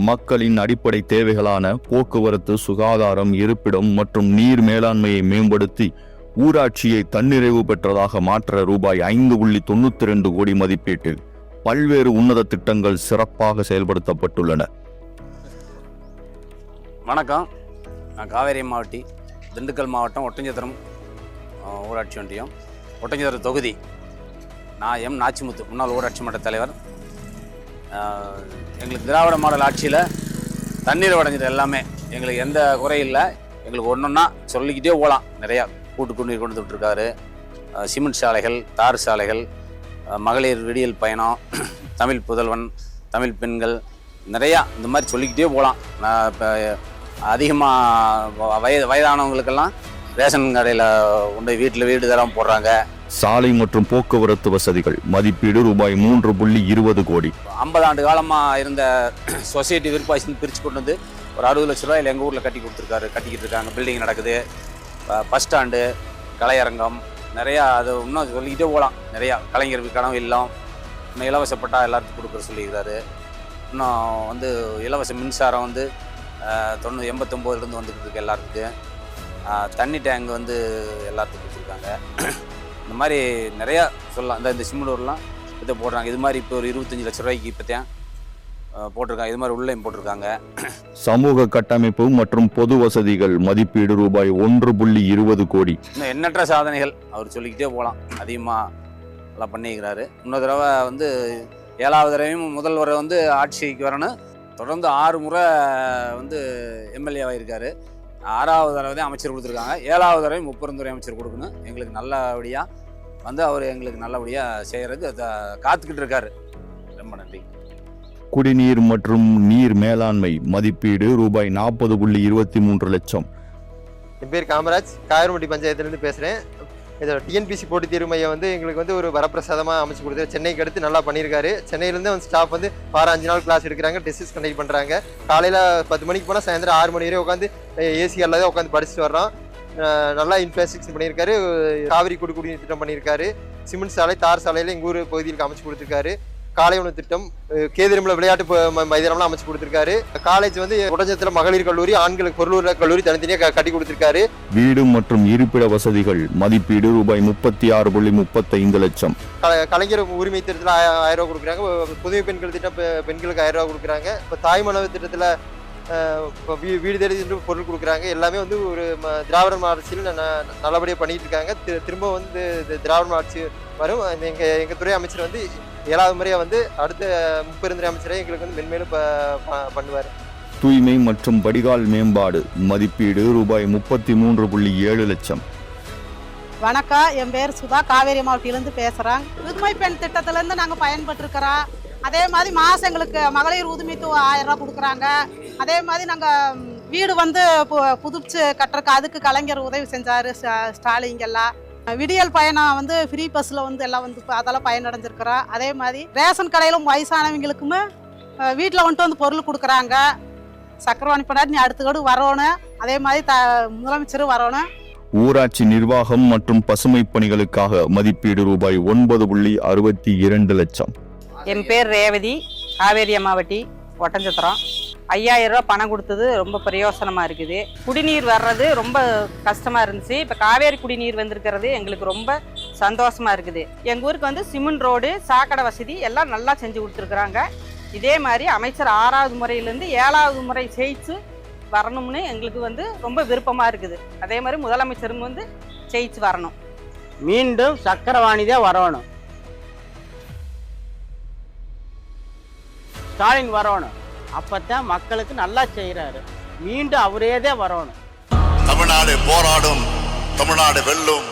மக்களின் அடிப்படை தேவைகளான போக்குவரத்து, சுகாதாரம், இருப்பிடம் மற்றும் நீர் மேலாண்மையை மேம்படுத்தி ஊராட்சியை தன்னிறைவு பெற்றதாக மாற்ற ரூபாய் 5.92 கோடி மதிப்பீட்டில் பல்வேறு உன்னத திட்டங்கள் சிறப்பாக செயல்படுத்தப்பட்டுள்ளன. வணக்கம், நான் காவேரி மாவட்டி, திண்டுக்கல் மாவட்டம் ஒட்டஞ்சத்திரம் ஊராட்சி ஒன்றியம், ஒட்டஞ்சத்திரம் தொகுதி. நான் எம் நாச்சிமுத்து, முன்னாள் ஊராட்சி மன்ற தலைவர். எங்களுக்கு திராவிட மாடல் ஆட்சியில் தண்ணீர் அடைஞ்சது எல்லாமே எங்களுக்கு எந்த குறையும் இல்லை. எங்களுக்கு ஒன்றொன்னா சொல்லிக்கிட்டே போகலாம். நிறையா கூட்டு குடிநீர் கொண்டு விட்டுருக்காரு, சிமெண்ட் சாலைகள், தார் சாலைகள், மகளிர் விடியல் பயணம், தமிழ் புதல்வன், தமிழ் பெண்கள், நிறையா இந்த மாதிரி சொல்லிக்கிட்டே போகலாம். நான் இப்போ அதிகமாக வயதானவங்களுக்கெல்லாம் ரேஷன் கடையில் உண்டு வீட்டில் வீடு தரம் போடுறாங்க. சாலை மற்றும் போக்குவரத்து வசதிகள் மதிப்பீடு ரூபாய் 3.20 கோடி. 50 ஆண்டு காலமாக இருந்த சொசைட்டி விருப்பாசி பிரித்து கொண்டு வந்து ஒரு 60 லட்ச ரூபாயில் எங்கள் ஊரில் கட்டிக்கிட்டு இருக்காங்க. பில்டிங் நடக்குது, பஸ் ஸ்டாண்டு, கலையரங்கம், நிறையா. அது இன்னும் சொல்லிக்கிட்டே போகலாம். நிறையா கலைஞர் கனவு இல்லம், இன்னும் இலவசப்பட்டா எல்லாத்துக்கும் கொடுக்குற சொல்லியிருக்காரு. இன்னும் இலவச மின்சாரம் 89 வந்துக்கிட்டு இருக்கு எல்லாத்துக்கும். தண்ணி டேங்க் எல்லாத்துக்கும் கொடுத்துருக்காங்க. இந்த மாதிரி நிறையா சொல்லலாம். இந்த சிம்மலூர்லாம் இதை போடுறாங்க. இது மாதிரி இப்போ ஒரு 25 லட்ச ரூபாய்க்கு இப்போத்தான் போட்டிருக்காங்க. இது மாதிரி உள்ளேயும் போட்டிருக்காங்க. சமூக கட்டமைப்பு மற்றும் பொது வசதிகள் மதிப்பீடு ரூபாய் 1.20 கோடி. இன்னும் எண்ணற்ற சாதனைகள் அவர் சொல்லிக்கிட்டே போகலாம். அதிகமாக எல்லாம் பண்ணிக்கிறாரு. இன்னொரு தடவை 7வது தடவையும் முதல்வர் ஆட்சிக்கு வரணும். தொடர்ந்து 6 முறை எம்எல்ஏவாக இருக்கார். 6வது தடவை தான் அமைச்சர் கொடுத்துருக்காங்க. 7வது தடவை முப்பெருந்துறை அமைச்சர் கொடுக்கணும். எங்களுக்கு நல்லபடியாக அவர் எங்களுக்கு நல்லபடியாக செய்கிறதுக்கு காத்துக்கிட்டு இருக்காரு. ரொம்ப நன்றி. குடிநீர் மற்றும் நீர் மேலாண்மை மதிப்பீடு ரூபாய் 40.23 லட்சம். என் பேர் காமராஜ், காயர்மட்டி பஞ்சாயத்துலேருந்து பேசுகிறேன். இதோட டிஎன்பிசி போட்டித் தேர்வு மையம் எங்களுக்கு ஒரு வரப்பிரசாதமாக அமைச்சு கொடுத்து சென்னைக்கு அடுத்து நல்லா பண்ணியிருக்காரு. சென்னையிலேருந்து ஸ்டாஃப் வாரம் 5 நாள் கிளாஸ் எடுக்கிறாங்க, டெஸ்ட் கண்டக்ட் பண்ணுறாங்க. காலையில் 10 மணிக்கு போனால் சாயந்தரம் 6 மணி வரை உட்காந்து ஏசி எல்லாம் உட்காந்து படிச்சுட்டு வர்றோம். நல்லா இன்ஃப்ராஸ்ட்ரக்சர் பண்ணியிருக்காரு. காவிரி குடிநீர் திட்டம் பண்ணியிருக்காரு. சிமெண்ட் சாலை, தார் சாலையில் எங்கள் ஊர் பகுதிகளுக்கு அமைச்சு கொடுத்துருக்காரு. காலை உணவு திட்டம், கேதிரமில் விளையாட்டு மைதானம்லாம் அமைச்சு கொடுத்துருக்காரு. காலேஜ் ஒட்டஞ்சத்திரம் மகளிர் கல்லூரி, ஆண்களுக்கு பொருளூர் கல்லூரி தனித்தனியாக கட்டி கொடுத்துருக்காரு. வீடு மற்றும் இருப்பிட வசதிகள் மதிப்பீடு ரூபாய் 36.35 லட்சம். கலைஞர் உரிமை திட்டத்தில் 1000 ரூபா கொடுக்குறாங்க. புதுமை பெண்கள் திட்டம் பெண்களுக்கு 1000 ரூபா கொடுக்குறாங்க. இப்போ தாய்மனவு திட்டத்தில் வீடு தேடி பொருள் கொடுக்குறாங்க. எல்லாமே ஒரு திராவிட ஆட்சியில் நல்லபடியாக பண்ணிட்டு இருக்காங்க. திரும்ப திராவிட ஆட்சி வரும். எங்கள் துறை அமைச்சர் 7வது முறையாக அடுத்த முப்பெருந்துறை அமைச்சரை எங்களுக்கு மென்மேலும் பண்ணுவார். தூய்மை மற்றும் வடிகால் மேம்பாடு மதிப்பீடு ரூபாய் 33.7 லட்சம். வணக்கம், என் பேர் சுதா, காவேரி மாவட்டத்திலேருந்து பேசுகிறேன். புதுமை பெண் திட்டத்திலேருந்து நாங்கள் பயன்பட்டுருக்கிறோம். அதே மாதிரி மாதம் எங்களுக்கு மகளிர் உரிமைக்கு 1000 ரூபா கொடுக்குறாங்க. அதே மாதிரி நாங்கள் வீடு புதுப்பிச்சு கட்டுறக்கு அதுக்கு கலைஞர் உதவி செஞ்சார், ஸ்டாலிங்கெல்லாம். விடியல் பயணம் ஃப்ரீ பஸ்ஸில் எல்லாம் அதெல்லாம் பயனடைஞ்சிருக்கிறோம். அதே மாதிரி ரேஷன் கடையிலும் வயசானவங்களுக்குமே வீட்டில் பொருள் கொடுக்குறாங்க. சக்கரவாணி பண்ணாடி நீ அடுத்த வரணும். அதே மாதிரி முதலமைச்சரும் வரணும். ஊராட்சி நிர்வாகம் மற்றும் பசுமை பணிகளுக்காக மதிப்பீடு ரூபாய் 9.62 லட்சம். என் பேர் ரேவதி, காவேரி மாவட்டி, ஒட்டஞ்சத்திரம். 5000 ரூபா பணம் கொடுத்தது ரொம்ப பிரயோசனமாக இருக்குது. குடிநீர் வர்றது ரொம்ப கஷ்டமாக இருந்துச்சு. இப்போ காவேரி குடிநீர் வந்திருக்கிறது எங்களுக்கு ரொம்ப சந்தோஷமாக இருக்குது. எங்கள் ஊருக்கு சிமெண்ட் ரோடு, சாக்கடை வசதி எல்லாம் நல்லா செஞ்சு கொடுத்துருக்குறாங்க. இதே மாதிரி அமைச்சர் 6வது முறையிலேருந்து 7வது முறை ஜெயிச்சு வரணும்னு எங்களுக்கு ரொம்ப விருப்பமாக இருக்குது. அதே மாதிரி முதலமைச்சரும் ஜெயிச்சு வரணும். மீண்டும் சக்கரவாணி தான் வரணும், ஸ்டாலின் வரணும். அப்பத்தான் மக்களுக்கு நல்லா செய்கிறாரு. மீண்டும் அவரே தான் வரணும். தமிழ்நாடு போராடும், தமிழ்நாடு வெல்லும்.